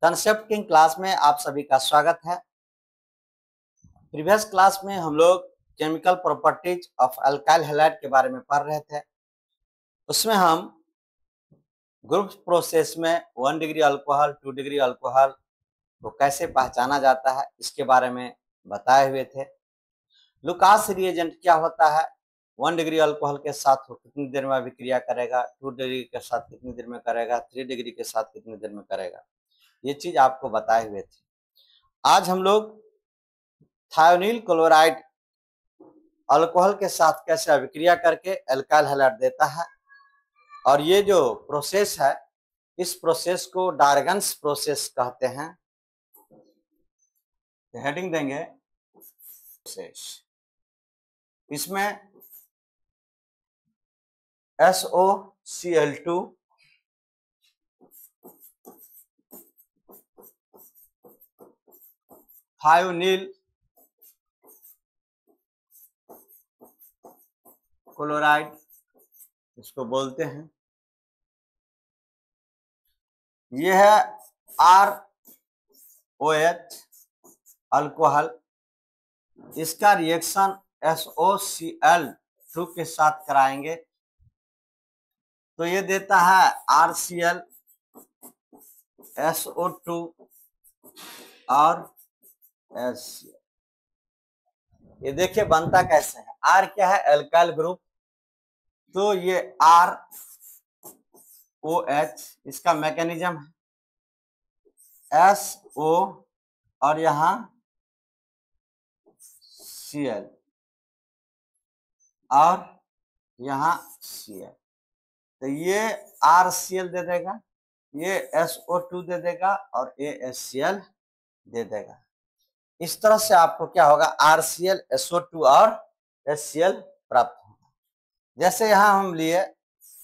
Concept king class में आप सभी का स्वागत है। प्रीवियस क्लास में हम लोग chemical properties of alkyl halide के बारे में पढ़ रहे थे। उसमें हम ग्रुप प्रोसेस में 1 डिग्री अल्कोहल 2 डिग्री अल्कोहल को कैसे पहचाना जाता है इसके बारे में बताए हुए थे। लुकास रिएजेंट क्या होता है, 1 डिग्री अल्कोहल के साथ वो कितनी देर में अभिक्रिया करेगा, 2 डिग्री के साथ कितनी देर में करेगा, 3 डिग्री के साथ कितनी देर में करेगा, ये चीज आपको बताए हुए थे। आज हम लोग थायोनील क्लोराइड अल्कोहल के साथ कैसे अभिक्रिया करके अल्काइल हैलाइड देता है, और ये जो प्रोसेस है इस प्रोसेस को डार्गन्स प्रोसेस कहते हैं। हेडिंग देंगे प्रोसेस। इसमें SOCl2 थायोनील क्लोराइड इसको बोलते हैं। यह है ROH अल्कोहल। इसका रिएक्शन SOCl2 के साथ कराएंगे तो ये देता है RCl SO2 और HCl। ये देखिए बनता कैसे है। R क्या है, अल्काइल ग्रुप, तो ये ROH इसका मैकेनिज्म है SO और यहां Cl और यहां Cl, तो ये RCl दे देगा, ये SO2 दे देगा और ये HCl दे देगा। इस तरह से आपको क्या होगा, RCl SO2 और HCl प्राप्त होगा। जैसे यहां हम लिए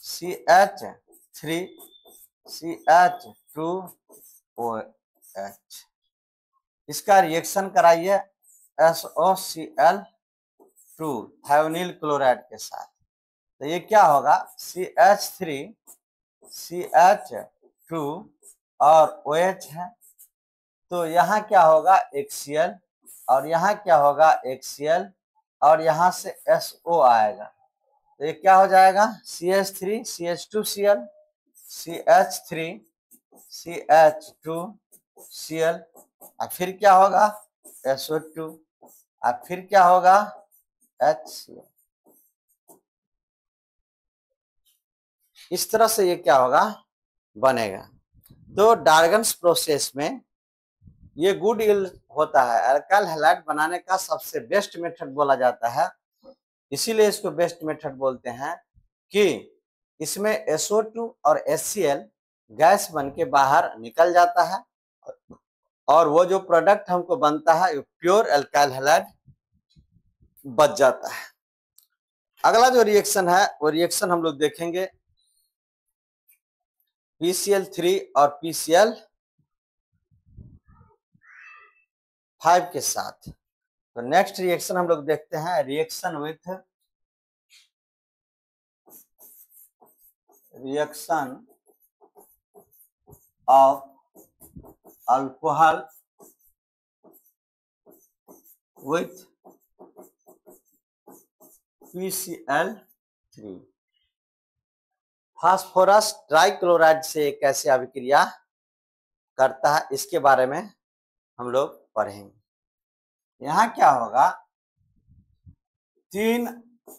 CH3 CH2OH, इसका रिएक्शन कराइए SOCl2 थायोनील क्लोराइड के साथ, तो ये क्या होगा, CH3 CH2 और OH है, तो यहाँ क्या होगा एक Cl और यहाँ क्या होगा एक Cl और यहाँ से SO आएगा, तो ये क्या हो जाएगा CH3 CH2Cl CH3 CH2Cl और फिर क्या होगा SO2 और फिर क्या होगा HCl। इस तरह से ये क्या होगा बनेगा। तो डार्गन्स प्रोसेस में ये गुड यील्ड होता है। अल्काइल हैलाइड बनाने का सबसे बेस्ट मेथड बोला जाता है, इसीलिए इसको बेस्ट मेथड बोलते हैं कि इसमें SO2 और HCl गैस बन के बाहर निकल जाता है और वो जो प्रोडक्ट हमको बनता है प्योर अल्काइल हैलाइड बच जाता है। अगला जो रिएक्शन है वो रिएक्शन हम लोग देखेंगे PCl3 और PCl5 के साथ। तो नेक्स्ट रिएक्शन हम लोग देखते हैं reaction of alcohol with PCl3। Phosphorus trichloride से कैसे अभिक्रिया करता है इसके बारे में हम लोग पढ़ेंगे। यहाँ क्या होगा, 3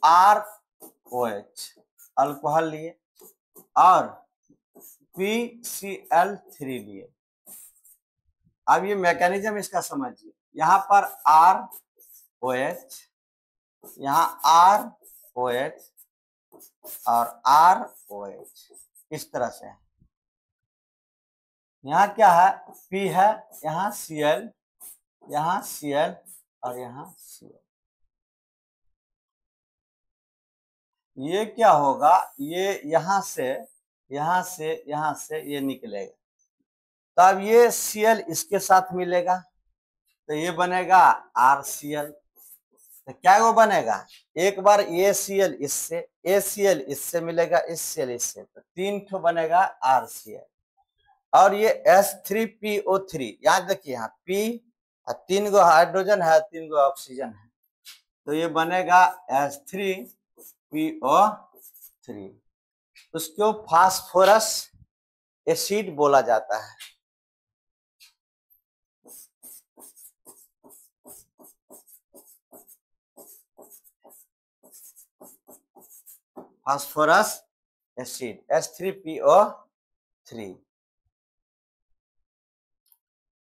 ROH अल्कोहल लिए और PCl3 लिए। अब ये मैकेनिज्म इसका समझिए, यहाँ पर ROH, यहाँ ROH और ROH इस तरह से है। यहाँ क्या है P है, यहाँ Cl, यहाँ Cl और यहाँ Cl। ये क्या होगा, ये यहाँ से ये निकलेगा, तब ये Cl इसके साथ मिलेगा तो ये बनेगा RCl। तो क्या वो बनेगा, एक बार ये Cl इससे, ACl इससे मिलेगा, HCl इससे, तो 3 ठो बनेगा RCl। और ये H3PO3, यहाँ देखिए, यहाँ P 3 गो हाइड्रोजन है, 3 गो ऑक्सीजन है, तो ये बनेगा H3PO3। उसको फास्फोरस एसिड बोला जाता है। Phosphorus acid H3PO3।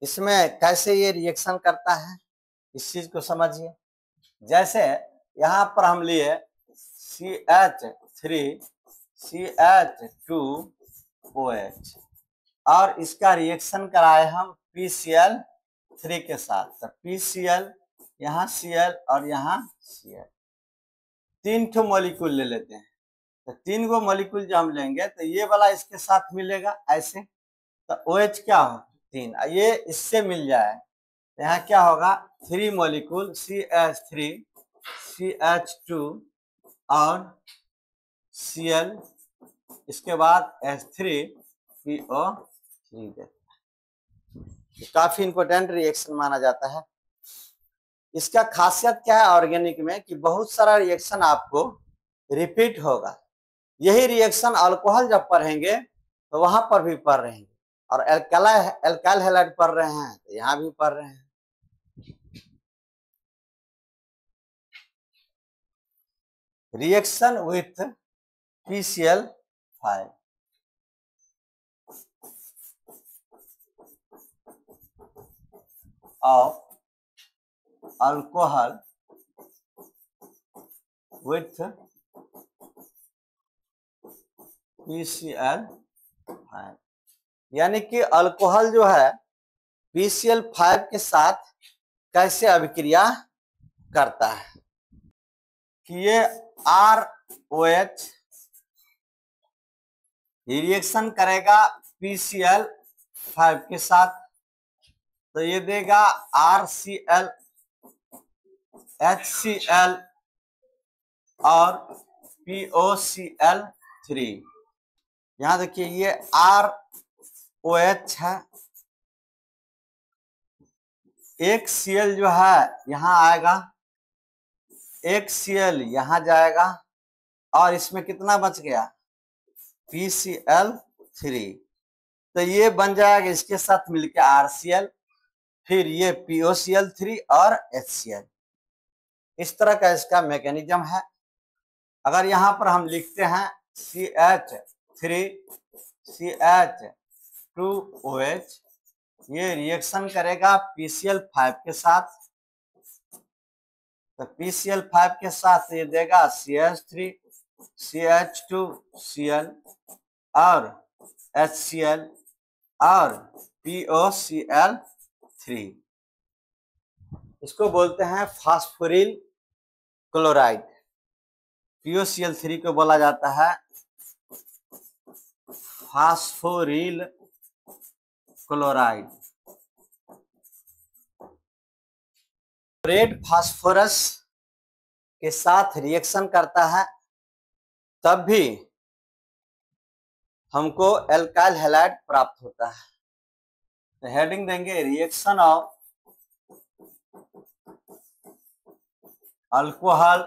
इसमें कैसे ये रिएक्शन करता है, इस चीज को समझिए। जैसे यहां पर हम लिए CH3CH2OH और इसका रिएक्शन कराए हम PCl3 के साथ, तो PCl, यहाँ Cl और यहाँ Cl, 3 ठो मॉलिक्यूल ले लेते हैं। तो 3 गो मॉलिक्यूल जो हम लेंगे तो ये वाला इसके साथ मिलेगा ऐसे, तो OH क्या हो 3, ये इससे मिल जाए तो यहाँ क्या होगा 3 मॉलिक्यूल CH3 CH2 और Cl, इसके बाद H3PO3 देता है। काफी इंपॉर्टेंट रिएक्शन माना जाता है। इसका खासियत क्या है ऑर्गेनिक में कि बहुत सारा रिएक्शन आपको रिपीट होगा। यही रिएक्शन अल्कोहल जब पढ़ेंगे तो वहां पर भी पढ़ रहे हैं, और एल्काइल हैलाइड पढ़ रहे हैं तो यहाँ भी पढ़ रहे हैं। Reaction with PCl5, of alcohol with PCl5, यानी कि अल्कोहल जो है PCl5 के साथ कैसे अभिक्रिया करता है कि ये ROH रिएक्शन करेगा PCl5 के साथ, तो ये देगा RCl HCl और POCl3। यहां देखिए ये ROH है, एक Cl जो है यहां आएगा, एक Cl यहां जाएगा, और इसमें कितना बच गया PCl3, तो ये बन जाएगा इसके साथ मिलकर RCl, फिर ये POCl3 और HCl। इस तरह का इसका मैकेनिज्म है। अगर यहां पर हम लिखते हैं CH3CH2OH, ये रिएक्शन करेगा PCl5 के साथ, तो PCl5 के साथ ये देगा CH3 CH2Cl और HCl और POCl3। इसको बोलते हैं फास्फोरिल क्लोराइड। POCl3 को बोला जाता है फास्फोरिल क्लोराइड। रेड फास्फोरस के साथ रिएक्शन करता है तब भी हमको एल्काइल हैलाइड प्राप्त होता है। तो हेडिंग देंगे reaction of alcohol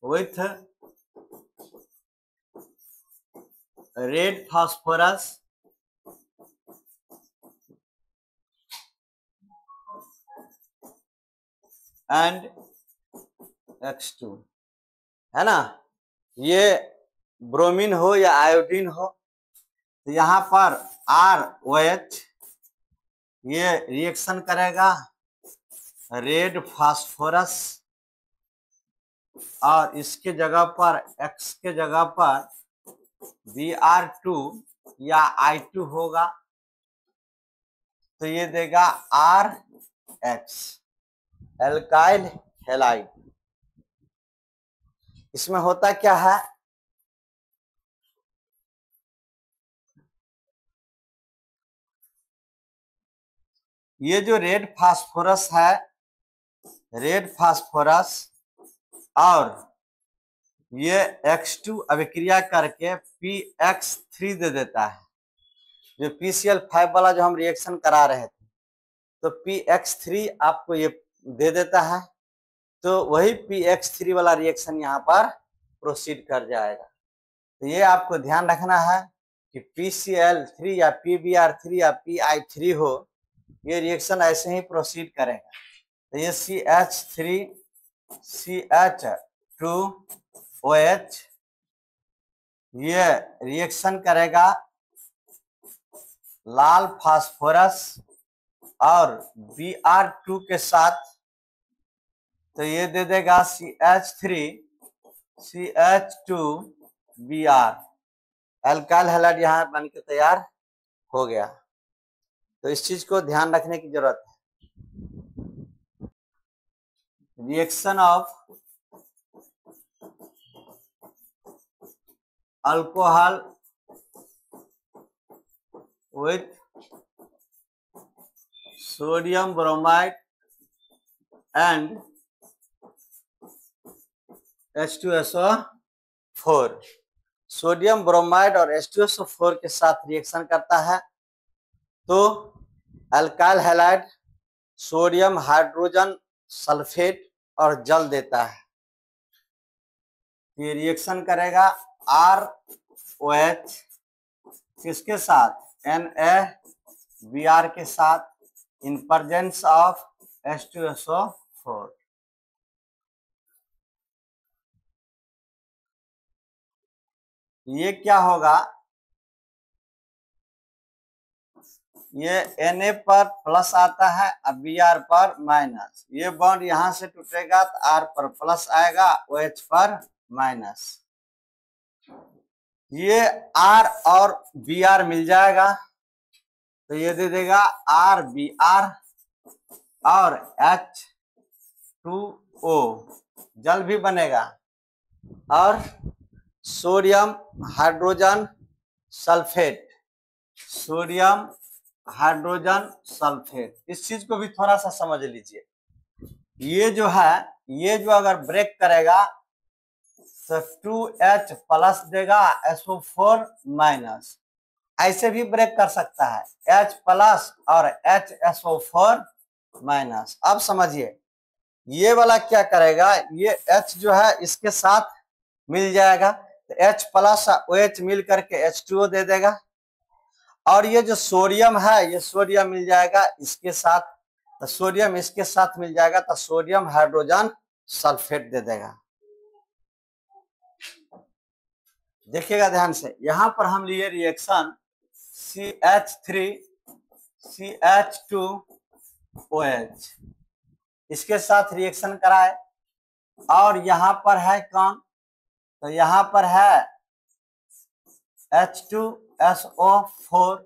with red phosphorus and X2, है ना। ये ब्रोमीन हो या आयोडीन हो, तो यहाँ पर ROH ये रिएक्शन करेगा रेड फास्फोरस, और इसके जगह पर X के जगह पर Br2 या I2 होगा, तो ये देगा RH एल्काइल हैलाइड। इसमें होता क्या है, ये जो रेड फास्फोरस है, रेड फास्फोरस और ये X2 अभिक्रिया करके PX3 दे देता है। जो PCl5 वाला जो हम रिएक्शन करा रहे थे, तो PX3 आपको ये दे देता है, तो वही PX3 वाला रिएक्शन यहाँ पर प्रोसीड कर जाएगा। तो ये आपको ध्यान रखना है कि PCl3 या PBr3 या PI3 हो, ये रिएक्शन ऐसे ही प्रोसीड करेगा। तो ये CH3 CH2OH ये रिएक्शन करेगा लाल फास्फोरस और Br2 के साथ, तो ये दे देगा CH3 CH2Br। एल्काइल हैलाइड यहाँ बन के तैयार हो गया। तो इस चीज को ध्यान रखने की जरूरत है। Reaction of alcohol with sodium bromide and H2SO4। Sodium bromide और H2SO4 के साथ रिएक्शन करता है, तो alkyl halide sodium hydrogen sulphate और जल देता है। ये रिएक्शन करेगा ROH किसके साथ, NaBr के साथ, इन प्रेजेंस ऑफ H2SO4। ये क्या होगा, ये Na पर प्लस आता है और Br पर माइनस। ये बॉन्ड यहां से टूटेगा तो R पर प्लस आएगा, OH पर माइनस। ये R और Br मिल जाएगा, तो ये दे देगा RBr और H2O जल भी बनेगा, और sodium hydrogen sulphate, sodium hydrogen sulphate. इस चीज को भी थोड़ा सा समझ लीजिए। ये जो है, ये जो अगर ब्रेक करेगा तो 2H प्लस देगा, SO4 माइनस। ऐसे भी ब्रेक कर सकता है, H प्लस और HSO4 माइनस। अब समझिए, ये वाला क्या करेगा, ये H जो है इसके साथ मिल जाएगा, तो H प्लस OH मिल करके H2O दे देगा, और ये जो सोडियम है ये सोडियम मिल जाएगा इसके साथ, तो सोडियम इसके साथ मिल जाएगा, तो सोडियम हाइड्रोजन सल्फेट दे देगा। देखिएगा ध्यान से, यहां पर हम लिए रिएक्शन CH3 CH2OH, इसके साथ रिएक्शन कराए, और यहां पर है कौन, तो यहां पर है H2SO4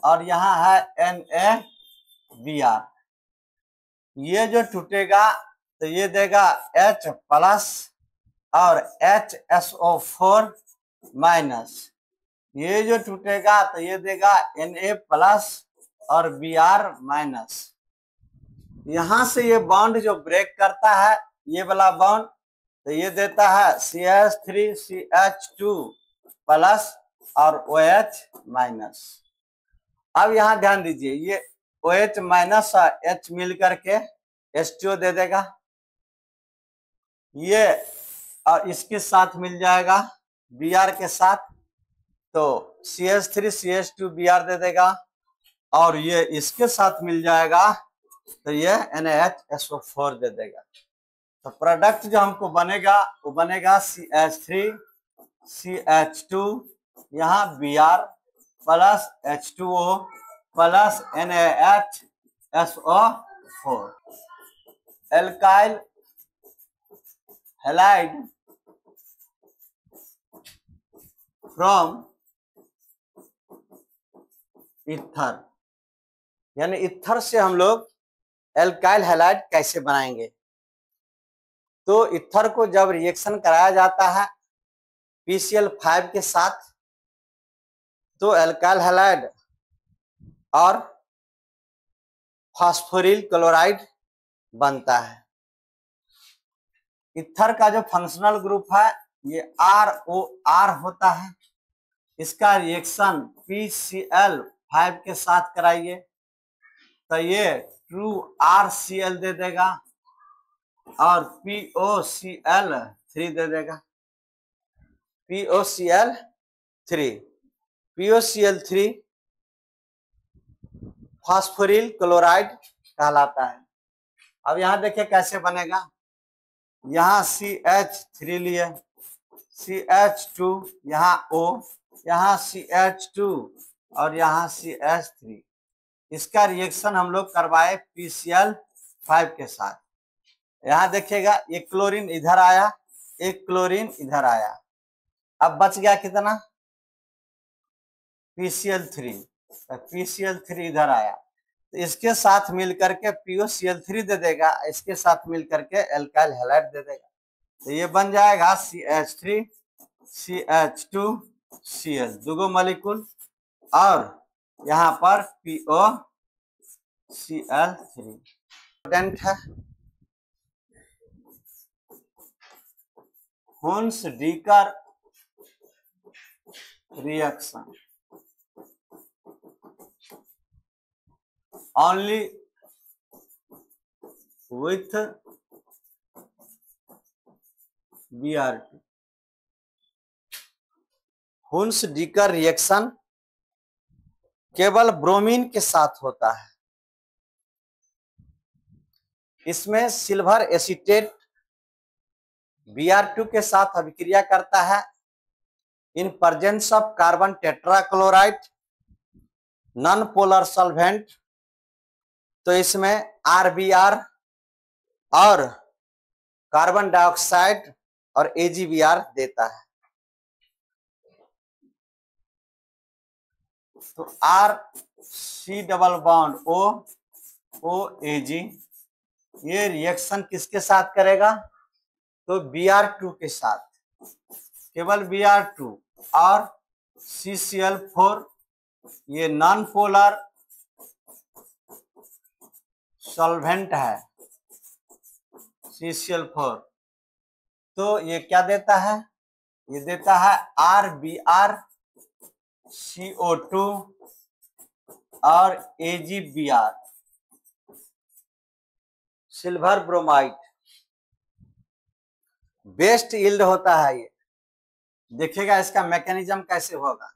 और यहाँ है NaBr। ये जो टूटेगा तो ये देगा H प्लस और HSO4 माइनस। ये जो टूटेगा तो ये देगा Na प्लस और Br माइनस। यहां से ये बॉन्ड जो ब्रेक करता है, ये वाला बॉन्ड, तो ये देता है CH3 CH2 प्लस और OH माइनस। अब यहां ध्यान दीजिए, ये OH माइनस और H मिल करके H2O दे देगा, ये और इसके साथ मिल जाएगा Br के साथ, तो CH3 CH2 Br दे देगा, और ये इसके साथ मिल जाएगा तो ये NaHSO4 दे देगा। तो प्रोडक्ट जो हमको बनेगा वो बनेगा CH3 CH2 यहाँ Br plus H2O plus NaHSO4। Alkyl halide from ether, यानी ईथर से हम लोग एल्काइल हैलाइड कैसे बनाएंगे। तो ईथर को जब रिएक्शन कराया जाता है PCl5 के साथ, तो एल्काइल हैलाइड और फास्फोरिल क्लोराइड बनता है। ईथर का जो फंक्शनल ग्रुप है ये ROR होता है, इसका रिएक्शन PCl5 के साथ कराइए तो ये 2RCl दे देगा और POCl3 दे देगा। POCl3 फास्फोरिल क्लोराइड कहलाता है। अब यहां देखिए कैसे बनेगा, यहाँ CH3 लिए, CH2, यहाँ O, यहाँ CH2 और यहाँ CH3, इसका रिएक्शन हम लोग करवाए PCl5 के साथ। यहाँ देखिएगा एक क्लोरीन इधर आया, एक क्लोरीन इधर आया, अब बच गया कितना, PCl3, PCl3 इधर आया तो इसके साथ मिलकर के POCl3 दे देगा, इसके साथ मिलकर के एल्काइल हैलाइड दे देगा तो ये बन जाएगा CH3 CH2Cl, दुगो मॉलिक्यूल और यहाँ पर POCl3। इम्पोर्टेंट है Hunsdiecker reaction only with BR2। Hunsdiecker reaction केवल ब्रोमीन के साथ होता है। इसमें सिल्वर एसीटेट Br2 के साथ अभिक्रिया करता है in presence of carbon tetrachloride non polar solvent, तो इसमें RBr और कार्बन डाइऑक्साइड और AgBr देता है। तो RC डबल बॉन्ड OAG ये रिएक्शन किसके साथ करेगा, तो Br2 के साथ, केवल Br2 और CCl4 ये नॉन पोलर सॉल्वेंट है CCl4, तो ये क्या देता है, ये देता है RBr CO2 और AgBr silver bromide. Best yield होता है ये, देखिएगा इसका मैकेनिज्म कैसे होगा।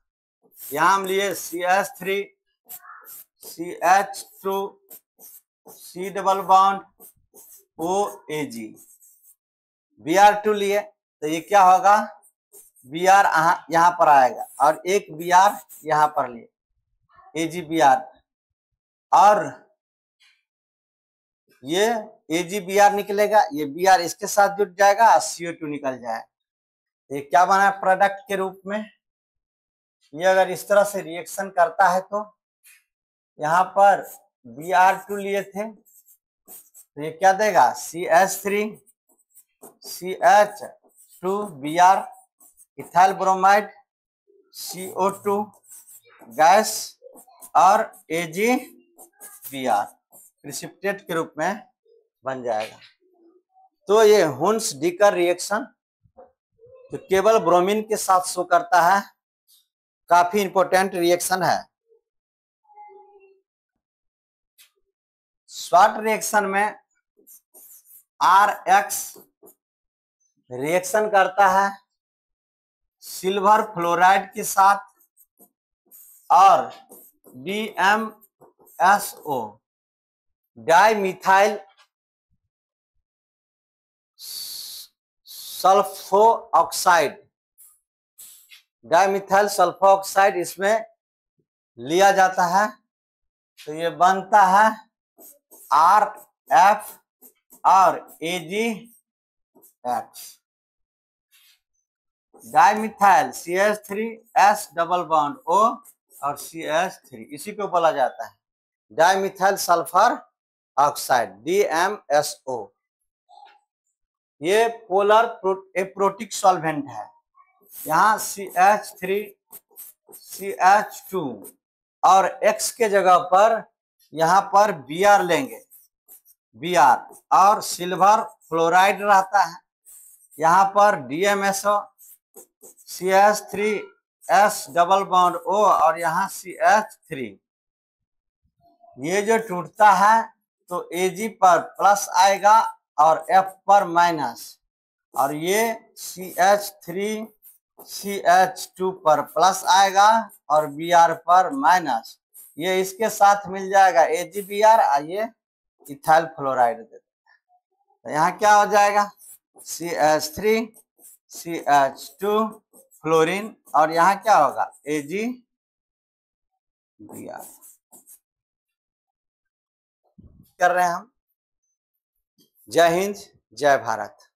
यहाँ हम लिए CH3 CH2 C double bond OAG, Br2 लिए तो ये क्या होगा, Br यहाँ पर आएगा और एक Br यहाँ पर लिए AgBr और ये AgBr निकलेगा, ये Br इसके साथ जुड़ जाएगा और CO2 निकल जाए, ये क्या बना है प्रोडक्ट के रूप में। ये अगर इस तरह से रिएक्शन करता है तो यहाँ पर Br2 लिए थे तो ये क्या देगा, CH3 CH2 Br ethyl bromide CO2 gas और AgBr प्रिसिपिटेट के रूप में बन जाएगा। तो ये हुन्स-डीकर रिएक्शन तो केवल ब्रोमीन के साथ शो करता है, काफी इंपॉर्टेंट रिएक्शन है। स्वाट रिएक्शन में RX रिएक्शन करता है सिल्वर फ्लोराइड के साथ और DMSO dimethyl sulpho oxide, dimethyl sulpho oxide इसमें लिया जाता है तो ये बनता है RF और AgX, dimethyl CH3S double bond O और CH3, इसी को बोला जाता है डाइमिथाइल सल्फर ऑक्साइड DMSO। ये पोलर एप्रोटिक सॉल्वेंट है, यहाँ CH3 CH2 और X के जगह पर यहाँ पर Br लेंगे, Br और सिल्वर फ्लोराइड रहता है, यहाँ पर DMSO CH3S double bond O और यहाँ CH3, ये जो टूटता है तो Ag पर प्लस आएगा और F पर माइनस, और ये CH3 CH2 पर प्लस आएगा और Br पर माइनस, ये इसके साथ मिल जाएगा AgBr, आइए इथाइल फ्लोराइड देते हैं। तो यहाँ क्या हो जाएगा CH3 CH2 फ्लोरीन, और यहाँ क्या होगा AgBr। कर रहे हैं हम। जय हिंद, जय भारत।